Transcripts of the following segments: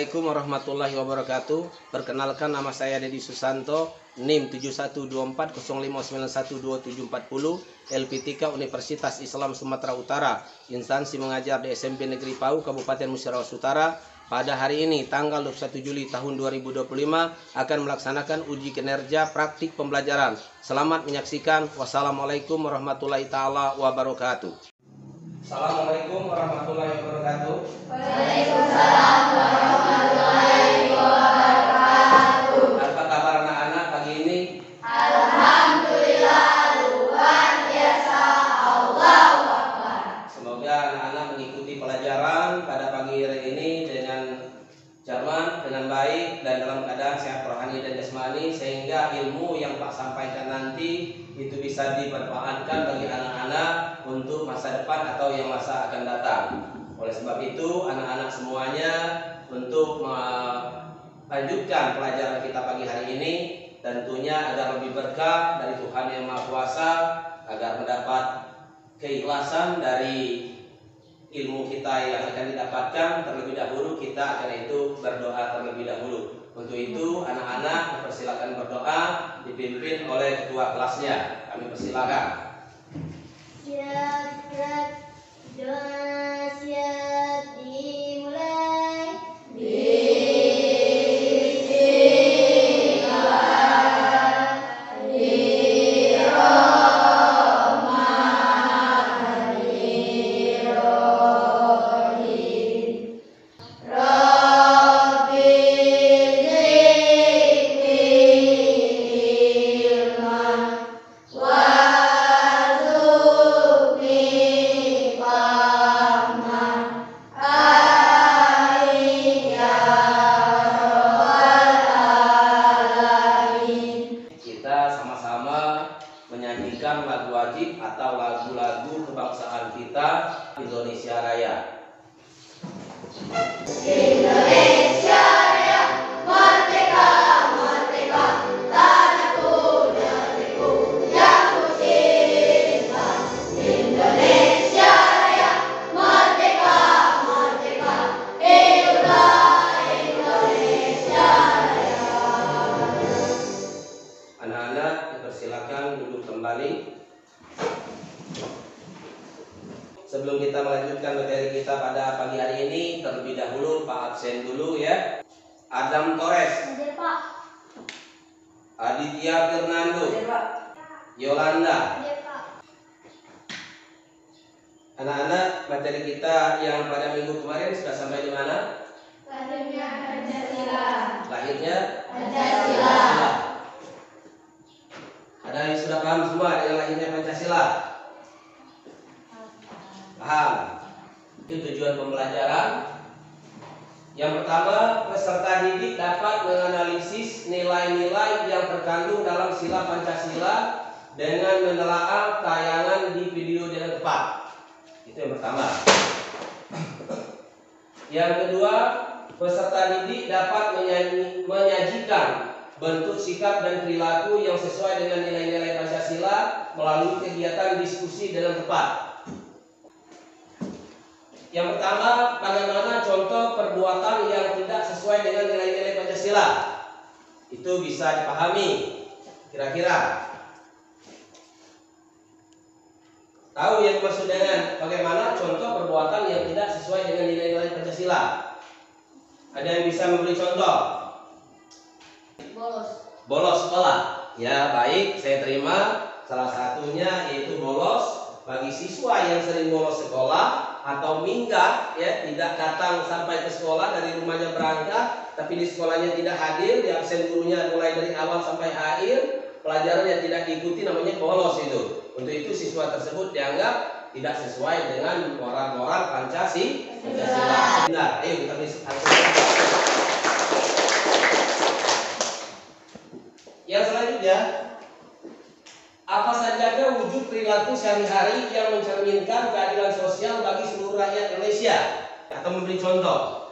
Assalamualaikum warahmatullahi wabarakatuh. Perkenalkan, nama saya Dedi Susanto, NIM 712405912740, LPTK Universitas Islam Sumatera Utara, instansi mengajar di SMP Negeri Pau, Kabupaten Musyarawat Utara. Pada hari ini, tanggal 21 Juli tahun 2025, akan melaksanakan uji kinerja praktik pembelajaran. Selamat menyaksikan. Wassalamualaikum warahmatullahi taala wabarakatuh. Assalamualaikum warahmatullahi wabarakatuh. Waalaikumsalam warahmatullahi wabarakatuh. Apa kabar anak-anak pagi ini? Alhamdulillah, luar biasa. Allahu Akbar. Semoga anak-anak mengikuti pelajaran pada pagi hari ini dengan cermat, dengan baik, dan dalam keadaan sehat rohani dan jasmani, sehingga ilmu yang Pak sampaikan nanti itu bisa dimanfaatkan bagi anak-anak untuk masa depan atau yang masa akan datang. Oleh sebab itu, anak-anak semuanya untuk melanjutkan pelajaran kita pagi hari ini, tentunya agar lebih berkah dari Tuhan Yang Maha Kuasa, agar mendapat keikhlasan dari ilmu kita yang akan didapatkan. Terlebih dahulu kita akan itu berdoa terlebih dahulu. Untuk itu anak-anak dipersilakan berdoa, dipimpin oleh ketua kelasnya. Kami persilakan. Siap, doa siap dimulai. Menyanyikan lagu wajib atau lagu-lagu kebangsaan kita, Indonesia Raya. Indonesia Raya, merdeka, merdeka, tanahku, negeriku yang ku cinta. Indonesia Raya, merdeka, merdeka, hiduplah Indonesia Raya. Anak-anak dipersilakan duduk kembali. Sebelum kita melanjutkan materi kita pada pagi hari ini, terlebih dahulu Pak absen dulu ya. Adam Torres, Hadir, Pak. Aditya Fernando, Hadir, Pak. Yolanda. Hadir, Pak. Anak-anak, materi kita yang pada minggu kemarin sudah sampai di mana? Lahirnya Pancasila. Lahirnya Pancasila. Ada yang sudah paham semua dengan lahirnya Pancasila? Paham? Itu tujuan pembelajaran. Yang pertama, peserta didik dapat menganalisis nilai-nilai yang terkandung dalam sila Pancasila dengan menelaah tayangan di video dengan tepat. Itu yang pertama. Yang kedua, peserta didik dapat menyajikan bentuk sikap dan perilaku yang sesuai dengan nilai-nilai Pancasila melalui kegiatan diskusi dengan tepat. Yang pertama, bagaimana contoh perbuatan yang tidak sesuai dengan nilai-nilai Pancasila? Itu bisa dipahami. Kira-kira tahu yang dimaksud dengan bagaimana contoh perbuatan yang tidak sesuai dengan nilai-nilai Pancasila? Ada yang bisa memberi contoh? Bolos sekolah. Ya, baik, saya terima. Salah satunya yaitu bolos. Bagi siswa yang sering bolos sekolah atau minggat, ya, tidak datang sampai ke sekolah, dari rumahnya berangkat tapi di sekolahnya tidak hadir, di absen gurunya mulai dari awal sampai akhir, pelajarannya tidak diikuti, namanya bolos itu. Untuk itu siswa tersebut dianggap tidak sesuai dengan moral-moral Pancasila. Nah, ayo kita bisa. Yang selanjutnya, apa saja wujud perilaku sehari-hari yang mencerminkan keadilan sosial bagi seluruh rakyat Indonesia? Atau memberi contoh?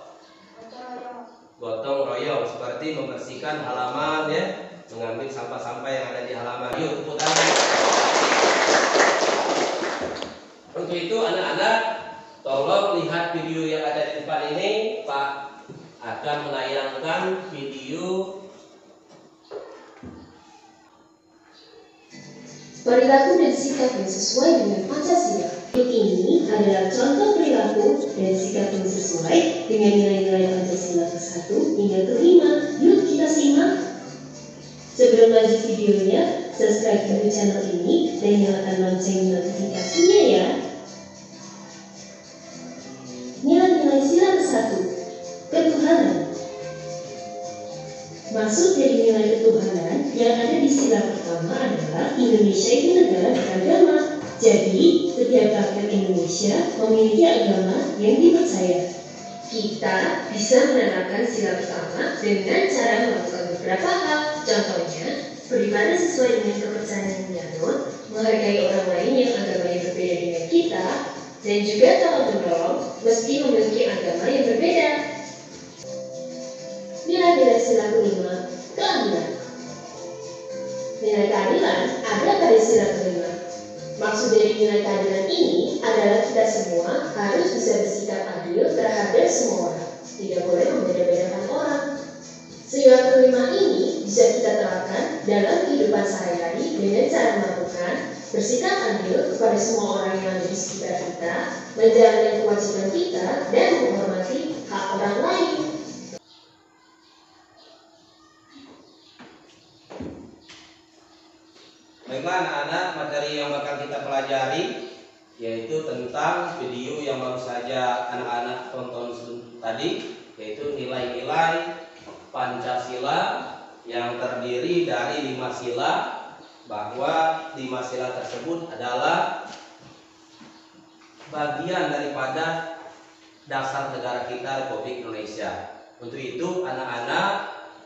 Gotong royong, seperti membersihkan halaman, ya, mengambil sampah-sampah yang ada di halaman. Yuk, tepuk tangan. Untuk itu anak-anak, tolong lihat video yang ada di depan ini, Pak akan menayangkan video perilaku dan sikap yang sesuai dengan Pancasila. Ini adalah contoh perilaku dan sikap yang sesuai dengan nilai-nilai Pancasila ke-1 hingga ke-5. Yuk kita simak. Sebelum lanjut videonya, subscribe dulu channel ini dan nyalakan lonceng notifikasinya ya. Nilai-nilai sila ke-1, ketuhanan. Maksud dari nilai ketuhanan yang ada di sila pertama adalah Indonesia itu negara beragama. Jadi, setiap rakyat Indonesia memiliki agama yang dipercaya. Kita bisa menerapkan sila pertama dengan cara melakukan beberapa hal. Contohnya, beribadah sesuai dengan kepercayaan yang dianut, menghargai orang lain yang agamanya berbeda dengan kita, dan juga tolong menolong meski memiliki agama yang berbeda. Nilai-nilai sila kelima, keadilan. Nilai keadilan ada pada sila kelima. Maksud dari nilai keadilan ini adalah kita semua harus bisa bersikap adil terhadap semua orang. Tidak boleh membeda-bedakan orang. Sila kelima ini bisa kita terapkan dalam kehidupan sehari-hari dengan cara melakukan bersikap adil kepada semua orang yang ada di sekitar kita, menjalankan kewajiban kita, dan menghormati hak orang lain. Baiklah anak-anak, materi yang bakal kita pelajari yaitu tentang video yang baru saja anak-anak tonton tadi, yaitu nilai-nilai Pancasila yang terdiri dari 5 sila, bahwa 5 sila tersebut adalah bagian daripada dasar negara kita Republik Indonesia. Untuk itu anak-anak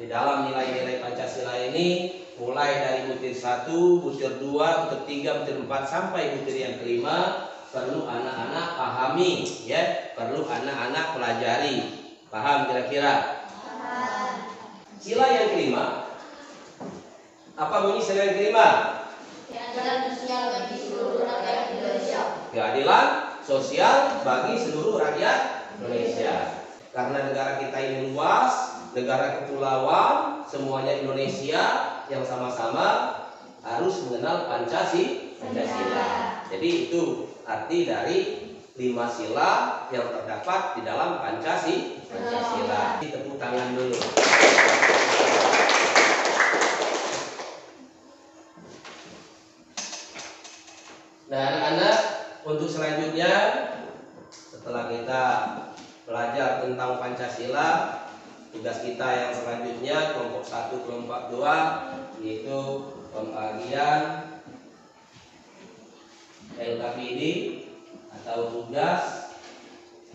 di dalam nilai-nilai Pancasila ini mulai dari butir 1, butir 2, butir 3, butir 4 sampai butir yang kelima perlu anak-anak pahami ya, perlu anak-anak pelajari. Paham kira-kira? Sila yang kelima. Apa bunyi sila yang kelima? Keadilan sosial bagi seluruh rakyat Indonesia. Keadilan sosial bagi seluruh rakyat Indonesia. Karena negara kita ini luas, negara kepulauan, semuanya Indonesia yang sama-sama harus mengenal Pancasila. Jadi itu arti dari 5 sila yang terdapat di dalam Pancasila. Tepuk tangan dulu. Nah anak-anak, untuk selanjutnya setelah kita belajar tentang Pancasila, tugas kita yang selanjutnya kelompok 1, kelompok 2 yaitu pembagian LKPD atau tugas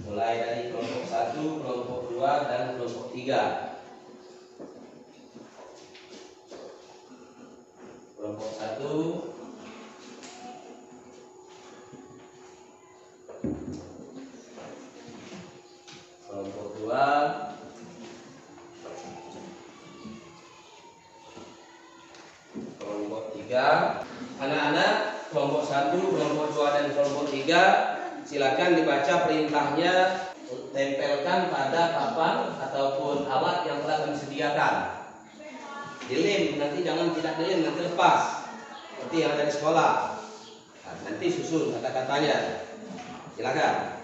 mulai dari kelompok 1, kelompok 2 dan kelompok 3. Kelompok 1 kelompok 2 kelompok 3. Anak-anak kelompok 1, kelompok 2 dan kelompok 3 silakan dibaca perintahnya, tempelkan pada papan ataupun alat yang telah kami sediakan. Dilem, nanti jangan tidak dilem, nanti lepas seperti yang ada di sekolah. Nah, nanti susun kata-katanya. Silakan.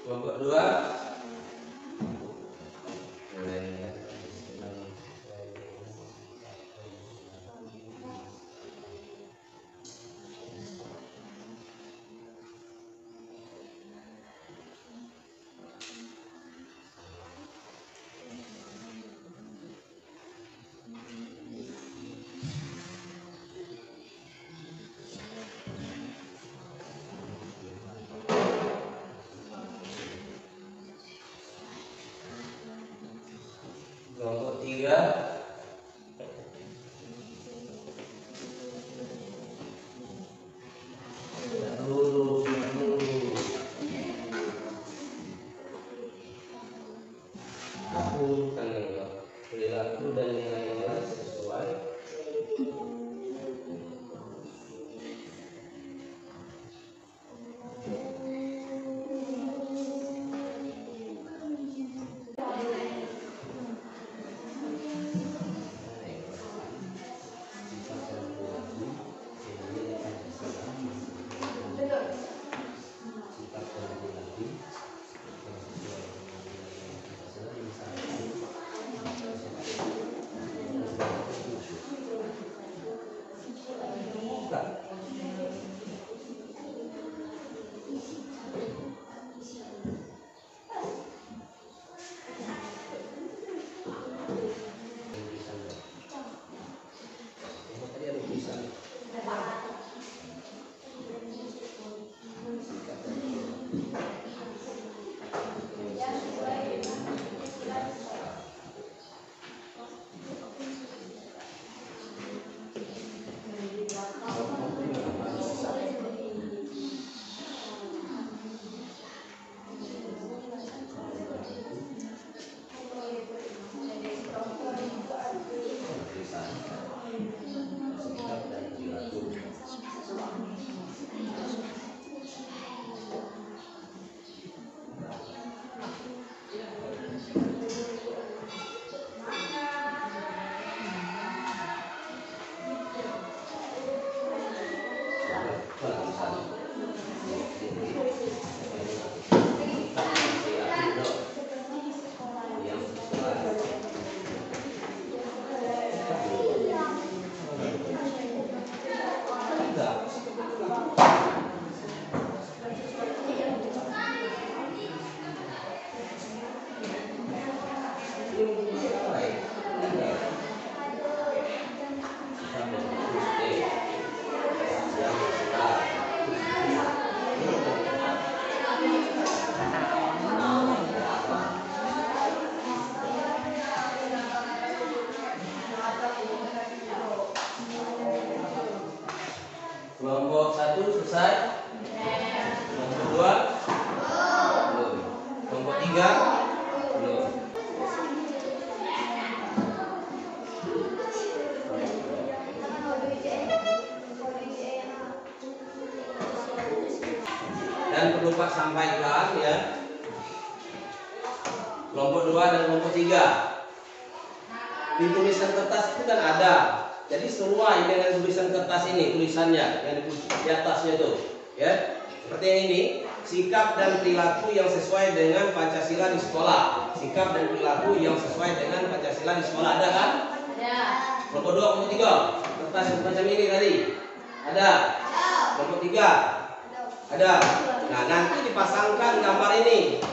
Kelompok 2 Kelompok 1 selesai. Kelompok 2 belum. Kelompok 3 belum. Dan perlu Pak sampaikan ya, kelompok 2 dan kelompok 3 di tulisan kertas itu kan ada. Jadi sesuai dengan tulisan kertas ini, tulisannya yang di atasnya itu, ya. Seperti yang ini, sikap dan perilaku yang sesuai dengan Pancasila di sekolah. Sikap dan perilaku yang sesuai dengan Pancasila di sekolah, ada kan? Ada. Kelompok 2, kelompok 3, kertas yang macam ini tadi. Ada. Kelompok 3 ada. Nah, nanti dipasangkan gambar ini.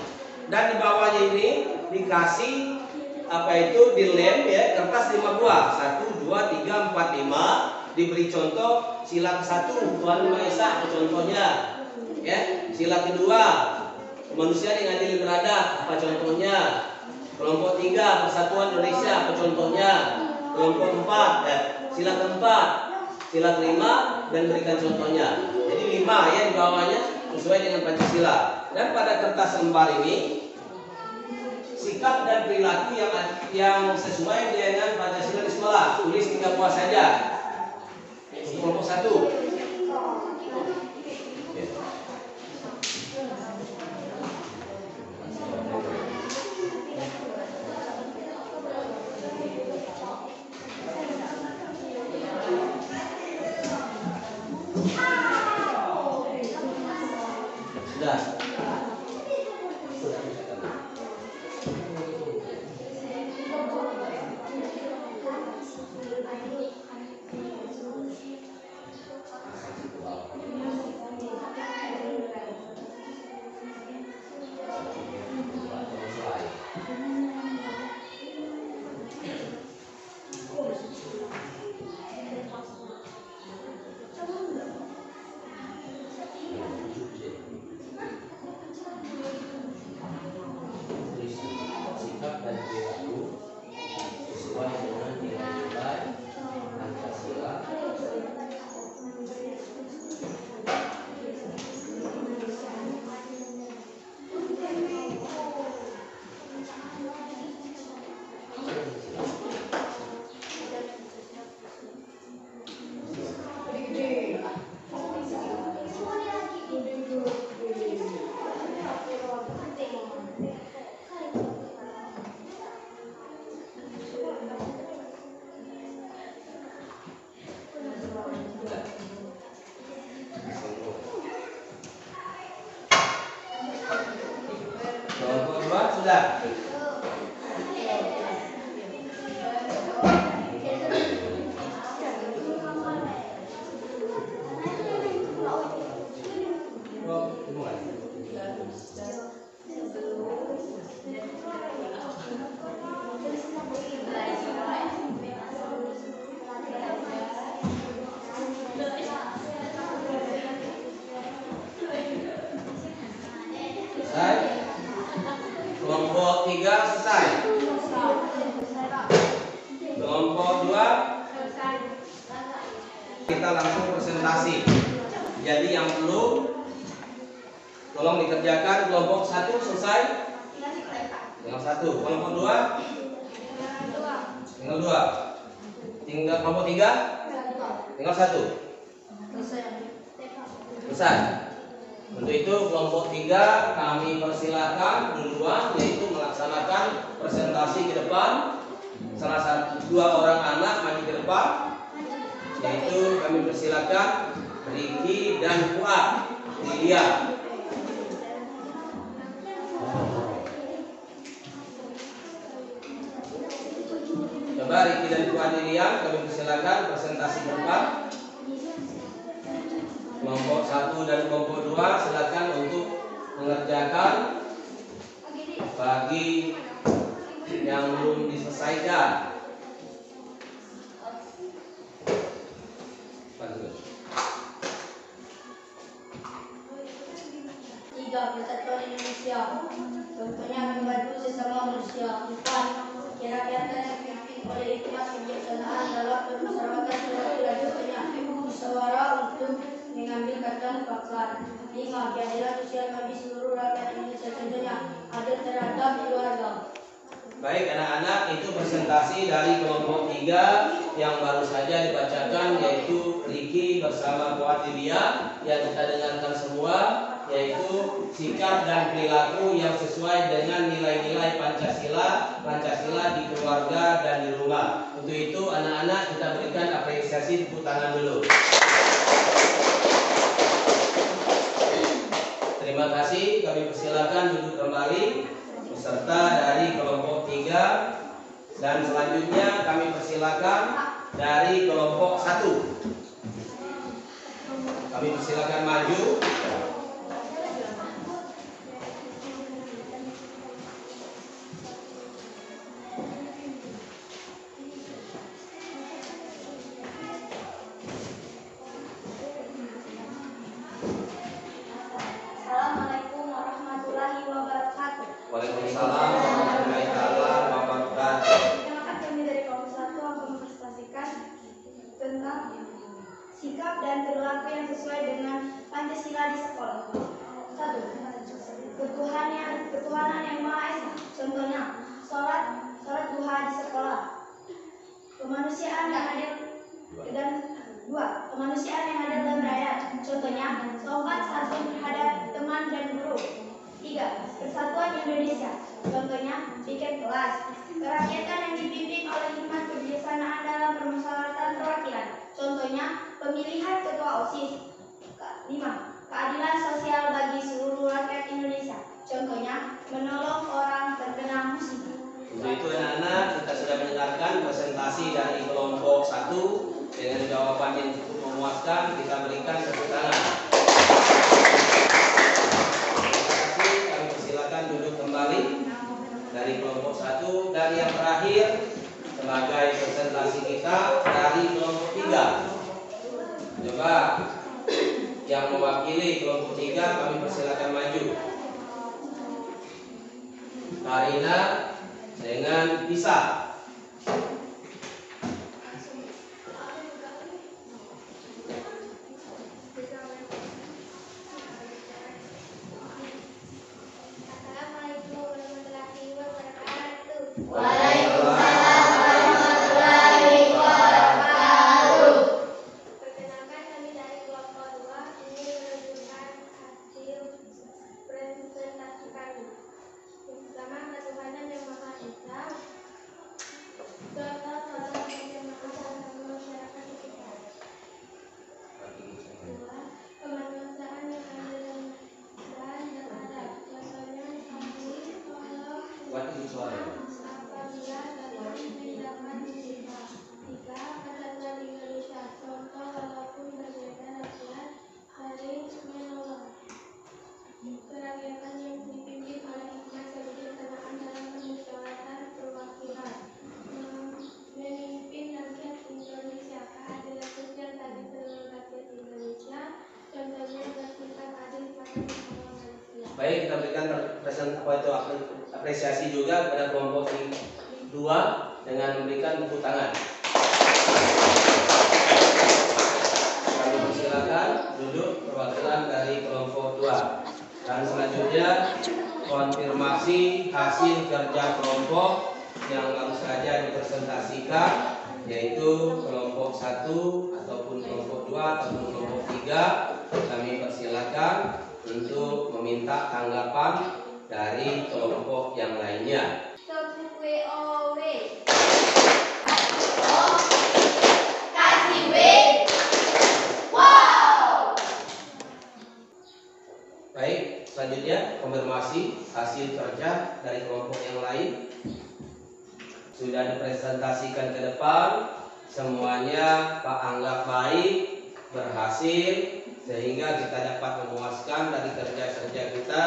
Dan di bawahnya ini dikasih apa itu dilem ya, kertas 5 buah, 1, 2, 3, 4, 5. Diberi contoh sila ke-1 Tuhan Maha Esa, apa contohnya ya. Sila kedua manusia diadili beradab, apa contohnya. Kelompok 3 Persatuan Indonesia, apa contohnya. Kelompok 4 sila keempat, sila kelima, dan berikan contohnya. Jadi 5 ya di bawahnya sesuai dengan Pancasila. Dan pada kertas lembar ini sikap dan perilaku yang sesuai dengan Pancasila di sekolah, tulis 3 buah saja. Kelompok 1. Sudah. Sudah. Kita langsung presentasi. Jadi yang perlu tolong dikerjakan kelompok 1 selesai. Tinggal 1. Kelompok 2 tinggal 2. Tinggal kelompok 3 tinggal 1. Selesai. Untuk itu kelompok 3 kami persilakan duluan, yaitu melaksanakan presentasi ke depan. Salah satu 2 orang anak maju ke depan, yaitu kami persilakan Riki dan Fuad. Lilia. Coba Riki dan Fuad Lilia, kami persilakan presentasi ke depan. Kelompok 1 dan kelompok 2 silakan untuk mengerjakan bagi yang belum diselesaikan. Tiga, Persatuan Indonesia. Contohnya membantu sesama manusia. 4, kira-kira yang dipimpin oleh hikmat kebijaksanaan dalam permusyawaratan selanjutnya. Musyawarah untuk mengambil kata mufakat. 5, keadilan sosial bagi seluruh rakyat Indonesia, contohnya adil terhadap keluarga. Baik anak-anak, itu presentasi dari kelompok 3 yang baru saja dibacakan, yaitu Riki bersama Fuad Lilia, yang kita dengarkan semua, yaitu sikap dan perilaku yang sesuai dengan nilai-nilai Pancasila di keluarga dan di rumah. Untuk itu anak-anak kita berikan apresiasi, tepuk tangan dulu. Terima kasih, kami persilakan duduk kembali peserta dari kelompok 3, dan selanjutnya kami persilakan dari kelompok 1. Kami persilakan maju. Assalamualaikum warahmatullahi wabarakatuh. Waalaikumsalam warahmatullahi wabarakatuh. Perkenalkan, kami dari kelompok 1 akan mempresentasikan tentang sikap dan perilaku yang sesuai dengan Pancasila di sekolah. 1. Ketuhanan yang Maha Esa. Contohnya, sholat duha di sekolah. Kemanusiaan yang adil dan 2. Kemanusiaan yang adil dan beradab. Contohnya, sopan santun terhadap teman dan guru. 3. Persatuan Indonesia. Contohnya, bikin kelas. Kerakyatan yang dipimpin oleh hikmat kebijaksanaan dalam permusyawaratan perwakilan. Contohnya, pemilihan ketua OSIS. 5. Keadilan sosial bagi seluruh rakyat Indonesia. Contohnya, menolong orang terkena musibah. Untuk itu anak-anak, kita sudah mendengarkan presentasi dari kelompok 1 dengan jawaban yang cukup memuaskan. Kita berikan tepuk tangan. Terima kasih, kami persilakan duduk kembali dari kelompok 1, dan yang terakhir sebagai presentasi kita dari kelompok 3. Coba yang mewakili kelompok 3 kami persilakan maju. Karina dengan Bisa. Assalamualaikum warahmatullahi wabarakatuh. Waalaikumsalam warahmatullahi wabarakatuh. Perkenalkan, kami dari kelompok 2 ini menunjukkan hasil presentasi kami. Pertama, ketuhanan yang Maha Esa. Contoh sholat berjamaah sama masyarakat sekitar. 2. Kemanusiaan yang adil dan beradab. Contohnya, adil tolong Waktu suara. apabila dapat mendapat musibah. 3. Persatuan Indonesia. Contoh walaupun berbeda rakyat saling menolong. Kerakyatan yang dipimpin oleh hikmat kebijaksanaan dalam permusyawaratan perwakilan. Memimpin rakyat Indonesia. Keadilan sosial bagi seluruh rakyat Indonesia. Contohnya bersikap adil pada sesama manusia. Baik, kita berikan apresiasi juga kepada kelompok 2 dengan memberikan tepuk tangan. perwakilan dari kelompok 2. Dan selanjutnya konfirmasi hasil kerja kelompok yang baru saja dipresentasikan, yaitu kelompok 1 ataupun kelompok 2 ataupun kelompok 3. Kami persilakan untuk meminta tanggapan dari kelompok yang lainnya. Baik, selanjutnya konfirmasi hasil kerja dari kelompok yang lain. Sudah dipresentasikan ke depan, semuanya Pak anggap baik, berhasil, sehingga kita dapat memuaskan dari kerja-kerja kita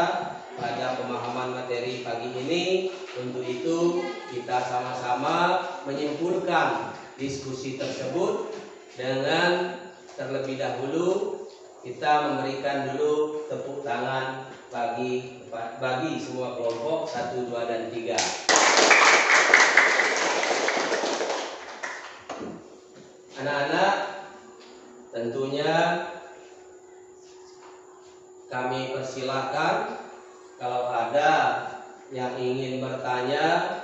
pada pemahaman materi pagi ini. Untuk itu kita sama-sama menyimpulkan diskusi tersebut dengan terlebih dahulu kita memberikan dulu tepuk tangan bagi semua kelompok 1, 2, dan 3. Anak-anak, tentunya kami persilakan kalau ada yang ingin bertanya,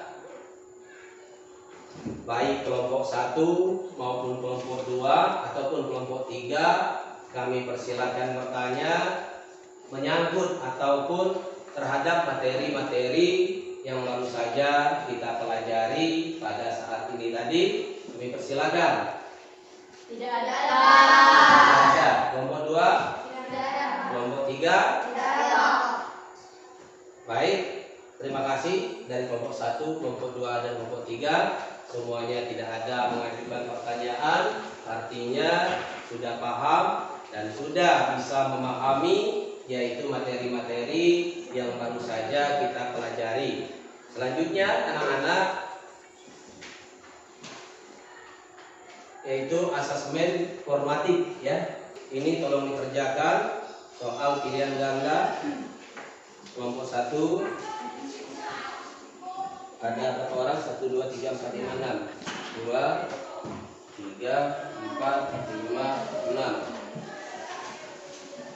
baik kelompok 1 maupun kelompok 2 ataupun kelompok 3, kami persilakan bertanya menyangkut ataupun terhadap materi-materi yang baru saja kita pelajari pada saat ini tadi. Kami persilakan. Tidak ada. Tidak ada. Kelompok 2? Tidak ada. Kelompok 3? Tidak ada. Baik, terima kasih dari kelompok 1, kelompok 2, dan kelompok 3. Semuanya tidak ada mengajukan pertanyaan, artinya sudah paham dan sudah bisa memahami, yaitu materi-materi yang baru saja kita pelajari. Selanjutnya anak-anak, yaitu asesmen formatif ya. Ini tolong dikerjakan soal pilihan ganda kelompok 1. Ada berapa orang? 1, 2, 3, 4, 5, 6. 2, 3, 4, 5, 6.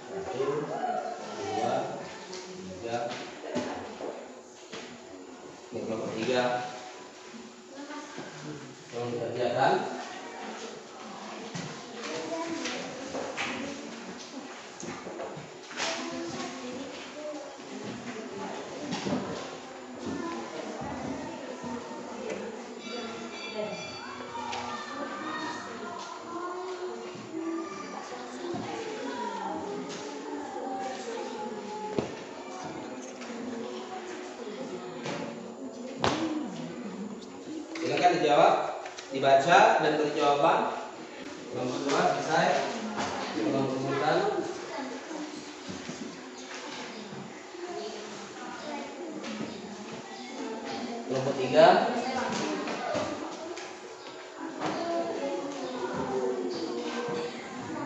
1, 2, 3. Ini kelompok 3. Tolong dikerjakan. Silakan dijawab, dibaca dan beri jawaban. Kelompok 2 selesai. Tolong rumuskan. Kelompok 3.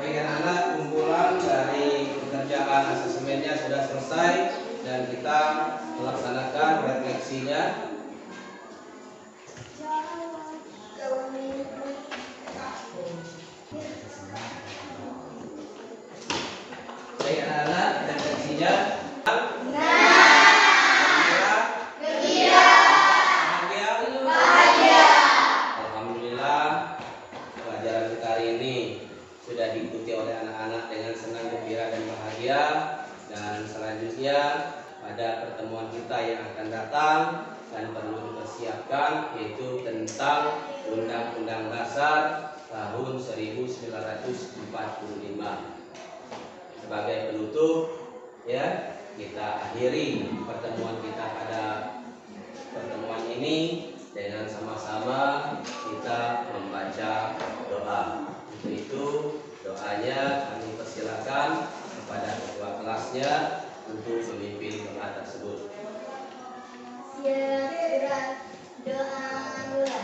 Baik anak-anak, kumpulan dari pekerjaan asesmennya sudah selesai dan kita melaksanakan refleksinya. Baik anak-anak, refleksinya. Alhamdulillah, pelajaran kita hari ini sudah diikuti oleh anak-anak dengan senang, gembira, dan bahagia. Dan selanjutnya pada pertemuan kita yang akan datang dan perlu dipersiapkan, yaitu tentang Undang-Undang Dasar tahun 1945. Sebagai penutup, ya, kita akhiri pertemuan kita pada pertemuan ini dengan sama-sama kita membaca doa. Untuk itu doanya kami persilakan kepada ketua kelasnya untuk memimpin doa tersebut. Surat doa mula.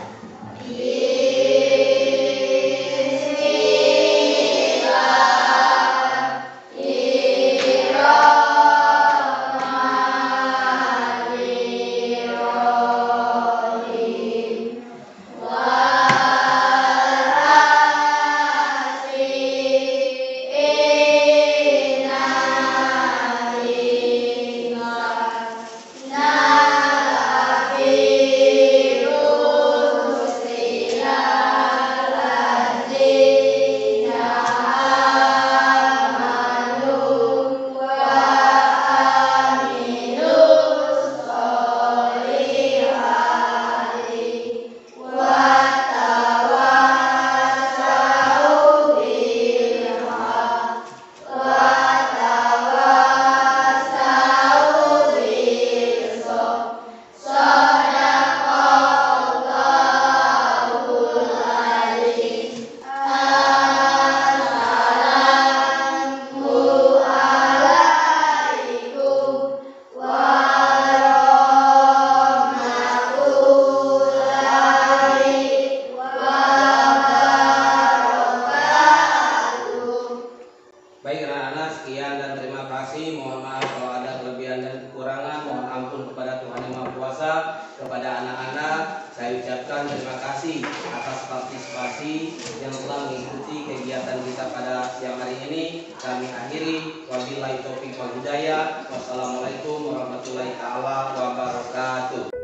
telah mengikuti kegiatan kita pada siang hari ini. Kami akhiri. Wabillahi taufiq wal hidayah. Wassalamualaikum warahmatullahi taala wabarakatuh.